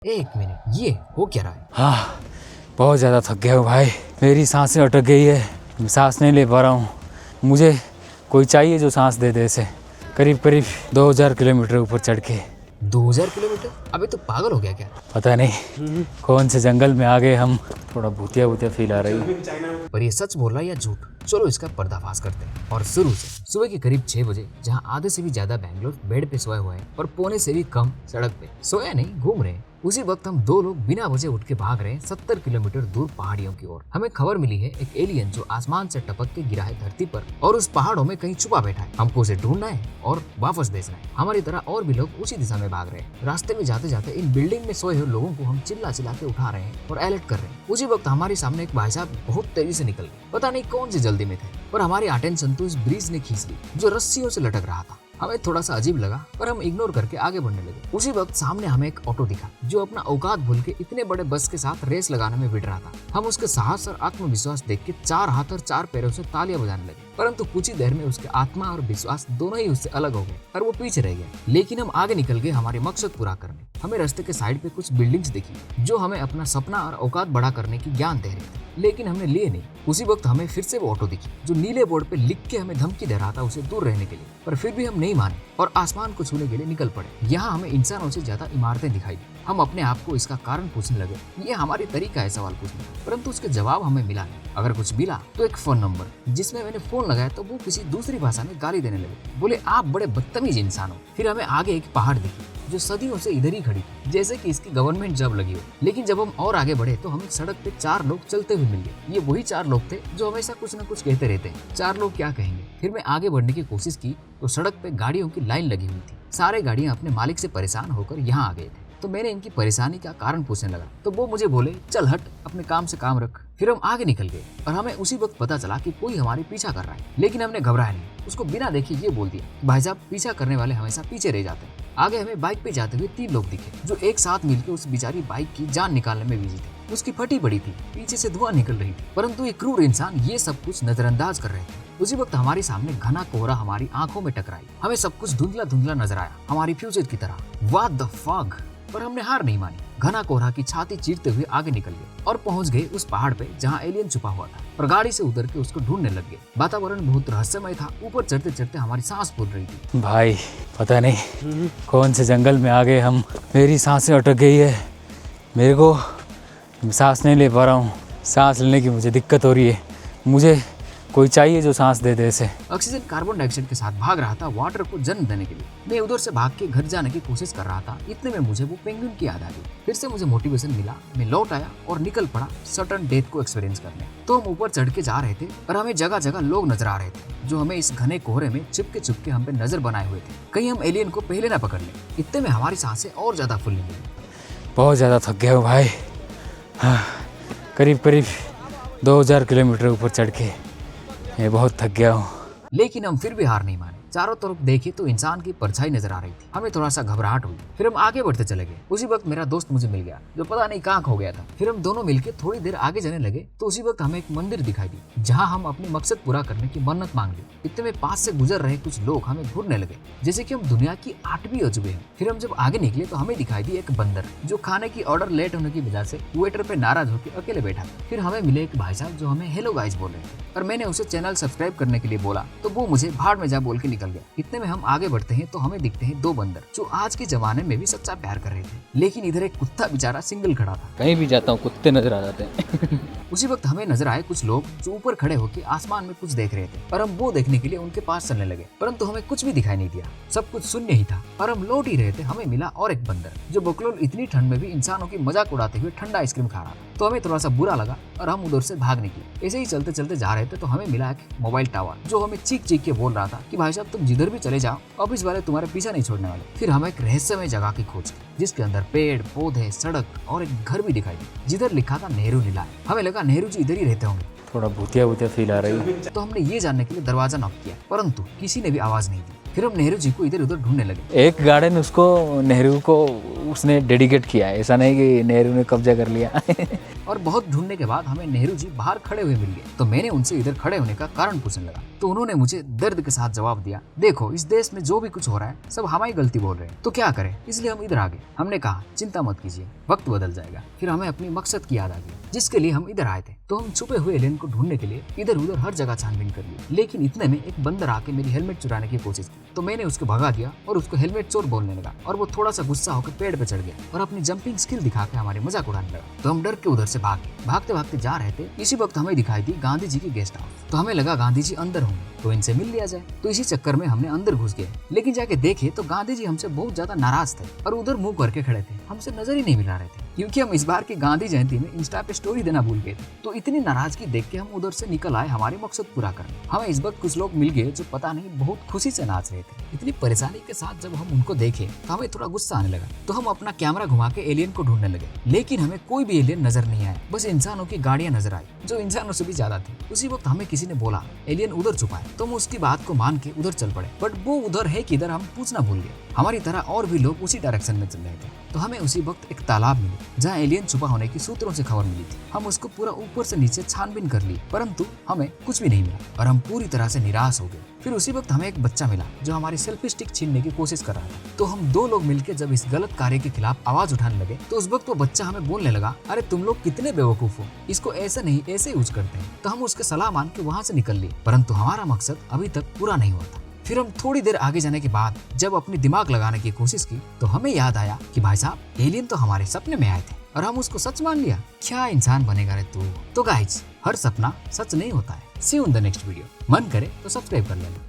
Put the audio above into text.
एक मिनट, ये हो क्या रहा है? हाँ, बहुत ज़्यादा थक गया हूँ भाई। मेरी सांसें अटक गई है, मैं सांस नहीं ले पा रहा हूँ। मुझे कोई चाहिए जो सांस दे दे इसे। करीब 2000 किलोमीटर ऊपर चढ़ के। 2000 किलोमीटर? अबे तो पागल हो गया क्या? पता नहीं कौन से जंगल में आ गए हम। थोड़ा भूतिया भूतिया फील आ रही है। पर ये सच बोल रहा है या झूठ? चलो इसका पर्दाफाश करते हैं। और शुरू से सुबह के करीब 6 बजे, जहाँ आधे से भी ज्यादा बैंगलोर बेड पे सोए हुए हैं और पौने से भी कम सड़क पे सोया नहीं, घूम रहे हैं, उसी वक्त हम दो लोग बिना वजह उठ के भाग रहे हैं 70 किलोमीटर दूर पहाड़ियों की ओर। हमें खबर मिली है एक एलियन जो आसमान से टपक के गिरा है धरती पर और उस पहाड़ों में कहीं छुपा बैठा है। हमको उसे ढूंढना है और वापस भेजना है। हमारी तरह और भी लोग उसी दिशा में भाग रहे हैं। रास्ते में जाते जाते इन बिल्डिंग में सोए हुए लोगों को हम चिल्ला चिल्ला के उठा रहे हैं और अलर्ट कर रहे हैं। उसी वक्त हमारे सामने एक भाई साहब बहुत तेजी से निकल गए। पता नहीं कौन सी जल्दी में थे, पर हमारी अटेंशन तो इस ब्रिज ने खींच ली जो रस्सियों से लटक रहा था। हमें थोड़ा सा अजीब लगा, पर हम इग्नोर करके आगे बढ़ने लगे। उसी वक्त सामने हमें एक ऑटो दिखा जो अपना औकात भूल के इतने बड़े बस के साथ रेस लगाने में भिड़ रहा था। हम उसके साहस और आत्मविश्वास देख के 4 हाथ और 4 पैरों से तालियां बजाने लगे, परंतु कुछ ही देर में उसके आत्मा और विश्वास दोनों ही उससे अलग हो गए और वो पीछे रह गया। लेकिन हम आगे निकल गए हमारे मकसद पूरा करने। हमें रास्ते के साइड पे कुछ बिल्डिंग्स दिखी जो हमें अपना सपना और औकात बड़ा करने की ज्ञान दे रहे थे, लेकिन हमने लिए नहीं। उसी वक्त हमें फिर से वो ऑटो दिखी जो नीले बोर्ड पे लिख के हमें धमकी दे रहा था उसे दूर रहने के लिए, पर फिर भी हम नहीं माने और आसमान को छूने के लिए निकल पड़े। यहाँ हमें इंसानों से ज्यादा इमारतें दिखाई दी। हम अपने आप को इसका कारण पूछने लगे। ये हमारी तरीका है सवाल पूछने का, परंतु उसके जवाब हमें मिला नहीं। अगर कुछ मिला तो एक फोन नंबर, जिसमें मैंने फोन लगाया तो वो किसी दूसरी भाषा में गाली देने लगे। बोले आप बड़े बदतमीज इंसान हो। फिर हमें आगे एक पहाड़ दिखी जो सदियों से इधर ही खड़ी थी, जैसे कि इसकी गवर्नमेंट जॉब लगी हो। लेकिन जब हम और आगे बढ़े तो हमें सड़क पे 4 लोग चलते हुए मिल गए। ये वही 4 लोग थे जो हमेशा कुछ न कुछ कहते रहते हैं। 4 लोग क्या कहेंगे। फिर मैं आगे बढ़ने की कोशिश की तो सड़क पे गाड़ियों की लाइन लगी हुई थी। सारे गाड़ियां अपने मालिक से परेशान होकर यहाँ आ गए थे। तो मैंने इनकी परेशानी का कारण पूछने लगा तो वो मुझे बोले चल हट, अपने काम से काम रख। फिर हम आगे निकल गए और हमें उसी वक्त पता चला कि कोई हमारे पीछा कर रहा है, लेकिन हमने घबराया नहीं। उसको बिना देखे ये बोल दिया भाई साहब, पीछा करने वाले हमेशा पीछे रह जाते हैं। आगे हमें बाइक पे जाते हुए 3 लोग दिखे जो एक साथ मिलकर उस बेचारी बाइक की जान निकालने में बिजी थे। उसकी फटी पड़ी थी, पीछे से धुआं निकल रही थी, परंतु ये क्रूर इंसान ये सब कुछ नजरअंदाज कर रहे थे। उसी वक्त हमारे सामने घना कोहरा हमारी आंखों में टकराई। हमें सब कुछ धुंधला धुंधला नजर आया, हमारी फ्यूचर की तरह। What the fuck. पर हमने हार नहीं मानी। घना कोहरा की छाती चीरते हुए आगे निकल गए और पहुंच गए उस पहाड़ पे जहां एलियन छुपा हुआ था, और गाड़ी से उतर के उसको ढूंढने लग गए। वातावरण बहुत रहस्यमय था। ऊपर चढ़ते चढ़ते हमारी सांस फूल रही थी। भाई पता नहीं कौन से जंगल में आ गए हम। मेरी सांसें अटक गई है, मेरे को सांस नहीं ले पा रहा हूँ। सांस लेने की मुझे दिक्कत हो रही है। मुझे कोई चाहिए जो सांस दे दे इसे। ऑक्सीजन कार्बन डाइऑक्साइड के साथ भाग रहा था वाटर को जन्म देने के लिए। मैं उधर से भाग के घर जाने की कोशिश कर रहा था। इतने में मुझे वो पेंगुइन की याद आ गई। फिर से मुझे मोटिवेशन मिला। मैं लौट आया और निकल पड़ा सर्टन डेथ को एक्सपीरियंस करने। तो हम ऊपर चढ़ के जा रहे थे और हमें जगह जगह लोग नजर आ रहे थे जो हमें इस घने कोहरे में चिपके हम पे नजर बनाए हुए थे। कहीं हम एलियन को पहले ना पकड़ ले। इतने में हमारी सांसें और ज्यादा फूलने लगी। बहुत ज़्यादा थक गया हूँ भाई। हाँ, करीब 2000 किलोमीटर ऊपर चढ़ के मैं बहुत थक गया हूँ। लेकिन हम फिर भी हार नहीं माने। चारों तरफ देखे तो इंसान की परछाई नजर आ रही थी। हमें थोड़ा सा घबराहट हुई। फिर हम आगे बढ़ते चले गए। उसी वक्त मेरा दोस्त मुझे मिल गया जो पता नहीं कहाँ खो गया था। फिर हम दोनों मिलके थोड़ी देर आगे जाने लगे तो उसी वक्त हमें एक मंदिर दिखाई दी जहाँ हम अपनी मकसद पूरा करने की मन्नत मांग ली। इतने में पास से गुजर रहे कुछ लोग हमें घूरने लगे जैसे कि हम दुनिया की 8वीं अजूबे हैं। फिर हम जब आगे निकले तो हमें दिखाई दी एक बंदर जो खाने की ऑर्डर लेट होने की वजह से वेटर पे नाराज होकर अकेले बैठा था। फिर हमें मिले एक भाई साहब जो हमें हेलो गाइस बोल रहे थे और मैंने उसे चैनल सब्सक्राइब करने के लिए बोला तो वो मुझे भाड़ में जा बोल के निकल गया। इतने में हम आगे बढ़ते हैं तो हमें दिखते हैं 2 बंदर जो आज के जमाने में भी सच्चा प्यार कर रहे थे। लेकिन इधर एक कुत्ता बेचारा सिंगल खड़ा था। कहीं भी जाता हूँ कुत्ते नजर आ जाते हैं। उसी वक्त हमें नजर आए कुछ लोग जो ऊपर खड़े होकर आसमान में कुछ देख रहे थे और हम वो देखने के लिए उनके पास चलने लगे, परंतु हमें कुछ भी दिखाई नहीं दिया। सब कुछ शून्य ही था और हम लौट ही रहे थे। हमें मिला और एक बंदर जो बकलोल इतनी ठंड में भी इंसानों की मजाक उड़ाते हुए ठंडा आइसक्रीम खा रहा था। तो हमें थोड़ा सा बुरा लगा और हम उधर से भाग निकले। ऐसे ही चलते चलते जा रहे थे तो हमें मिला एक मोबाइल टावर जो हमें चीख चीख के बोल रहा था कि भाई साहब तुम जिधर भी चले जाओ ऑफिस वाले तुम्हारे पीछा नहीं छोड़ने वाले। फिर हम एक रहस्यमय जगह की खोज की जिसके अंदर पेड़ पौधे सड़क और एक घर भी दिखाई दी जिधर लिखा था नेहरू नीला। हमें लगा नेहरू जी इधर ही रहते होंगे। थोड़ा भूतिया भूतिया फील आ रही है। तो हमने ये जानने के लिए दरवाजा नॉक किया, परंतु किसी ने भी आवाज नहीं दी। फिर हम नेहरू जी को इधर उधर ढूंढने लगे। एक गार्डन उसको नेहरू को उसने डेडिकेट किया है, ऐसा नहीं कि नेहरू ने कब्जा कर लिया। और बहुत ढूंढने के बाद हमें नेहरू जी बाहर खड़े हुए मिल गए। तो मैंने उनसे इधर खड़े होने का कारण पूछने लगा, तो उन्होंने मुझे दर्द के साथ जवाब दिया, देखो इस देश में जो भी कुछ हो रहा है सब हमारी गलती बोल रहे हैं, तो क्या करें, इसलिए हम इधर आ गए। हमने कहा चिंता मत कीजिए, वक्त बदल जाएगा। फिर हमें अपनी मकसद की याद आ गई जिसके लिए हम इधर आए थे। तो हम छुपे हुए एलियन को ढूंढने के लिए इधर उधर हर जगह छानबीन कर ली, लेकिन इतने में एक बंदर आके मेरी हेलमेट चुराने की कोशिश की। तो मैंने उसको भगा दिया और उसको हेलमेट चोर बोलने लगा, और वो थोड़ा सा गुस्सा होकर पेड़ पे चढ़ गया और अपनी जंपिंग स्किल दिखा के हमारे मजाक उड़ाने लगा। तो हम डर के उधर से भागते भागते जा रहे थे। इसी वक्त हमें दिखाई दी गांधी जी की गेस्ट हाउस। तो हमें लगा गांधी जी अंदर होंगे तो इनसे मिल लिया जाए। तो इसी चक्कर में हमने अंदर घुस गए, लेकिन जाके देखे तो गांधी जी हमसे बहुत ज्यादा नाराज थे और उधर मुंह करके खड़े थे, हमसे नजर ही नहीं मिला रहे थे, क्योंकि हम इस बार की गांधी जयंती में इंस्टा पे स्टोरी देना भूल गए थे। तो इतनी नाराजगी देख के हम उधर से निकल आए हमारे मकसद पूरा करने। हमें इस वक्त कुछ लोग मिल गए जो पता नहीं बहुत खुशी से नाच रहे थे। इतनी परेशानी के साथ जब हम उनको देखे तो हमें थोड़ा गुस्सा आने लगा। तो हम अपना कैमरा घुमा के एलियन को ढूंढने लगे, लेकिन हमें कोई भी एलियन नजर नहीं आया, बस इंसानों की गाड़ियां नजर आई जो इंसानों से भी ज्यादा थी। उसी वक्त हमें किसी ने बोला एलियन उधर छुपा है, तो हम उसकी बात को मान के उधर चल पड़े, बट वो उधर है किधर हम पूछना भूल गए। हमारी तरह और भी लोग उसी डायरेक्शन में चल रहे थे। तो हमें उसी वक्त एक तालाब मिली जहाँ एलियन छुपा होने की सूत्रों से खबर मिली थी। हम उसको पूरा ऊपर से नीचे छानबीन कर ली, परंतु हमें कुछ भी नहीं मिला और हम पूरी तरह से निराश हो गए। फिर उसी वक्त हमें एक बच्चा मिला जो हमारी सेल्फी स्टिक छीनने की कोशिश कर रहा था। तो हम दो लोग मिलकर जब इस गलत कार्य के खिलाफ आवाज उठाने लगे तो उस वक्त वो बच्चा हमें बोलने लगा, अरे तुम लोग कितने बेवकूफ हो, इसको ऐसा नहीं ऐसे यूज करते हैं। तो हम उसके सलाह मान के वहाँ से निकल लिए, परंतु हमारा मकसद अभी तक पूरा नहीं हुआ था। फिर हम थोड़ी देर आगे जाने के बाद जब अपनी दिमाग लगाने की कोशिश की तो हमें याद आया कि भाई साहब एलियन तो हमारे सपने में आए थे और हम उसको सच मान लिया। क्या इंसान बनेगा रे तू। तो गाइस, हर सपना सच नहीं होता है। See you in the next video. मन करे तो सब्सक्राइब कर लेना।